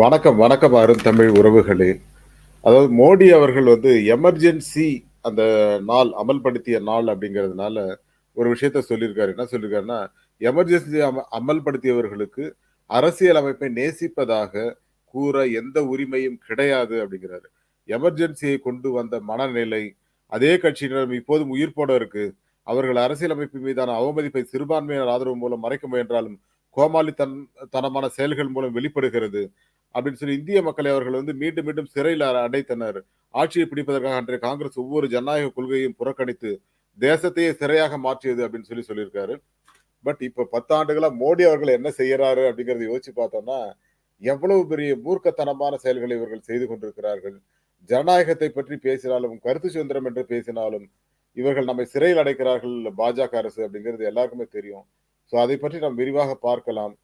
வணக்கம், வணக்கம் அருந்தமிழ் உறவுகளே. அதாவது மோடி அவர்கள் எமர்ஜென்சி அந்த நாள் அமல்படுத்திய நாள் அப்படிங்கிறதுனால ஒரு விஷயத்த சொல்லியிருக்காரு. என்ன சொல்லியிருக்காருன்னா, எமர்ஜென்சி அமல்படுத்தியவர்களுக்கு அரசியல் அமைப்பை நேசிப்பதாக கூற எந்த உரிமையும் கிடையாது அப்படிங்கிறாரு. எமர்ஜென்சியை கொண்டு வந்த மனநிலை, அதே கட்சியினரும் இப்போதும் உயிர்ப்போட இருக்கு. அவர்கள் அரசியலமைப்பு மீதான அவமதிப்பை சிறுபான்மையினர் ஆதரவு மூலம் மறைக்க முயன்றாலும், தனமான செயல்கள் மூலம் வெளிப்படுகிறது. அப்படின்னு சொல்லி இந்திய மக்களை அவர்கள் மீண்டும் மீண்டும் சிறையில் அடைத்தனர். ஆட்சியை பிடிப்பதற்காக அன்றைய காங்கிரஸ் ஒவ்வொரு ஜனநாயக கொள்கையையும் புறக்கணித்து தேசத்தையே சிறையாக மாற்றியது அப்படின்னு சொல்லியிருக்காரு. பட் இப்ப 10 ஆண்டுகளா மோடி அவர்கள் என்ன செய்யறாரு அப்படிங்கறத யோசிச்சு பார்த்தோம்னா, எவ்வளவு பெரிய மூர்க்கத்தனமான செயல்களை இவர்கள் செய்து கொண்டிருக்கிறார்கள். ஜனநாயகத்தை பற்றி பேசினாலும், கருத்து சுதந்திரம் என்று பேசினாலும், இவர்கள் நம்மை சிறையில் அடைக்கிறார்கள் பாஜக அரசு அப்படிங்கிறது எல்லாருக்குமே தெரியும். சோ அதை பற்றி நாம் விரிவாக பார்க்கலாம்.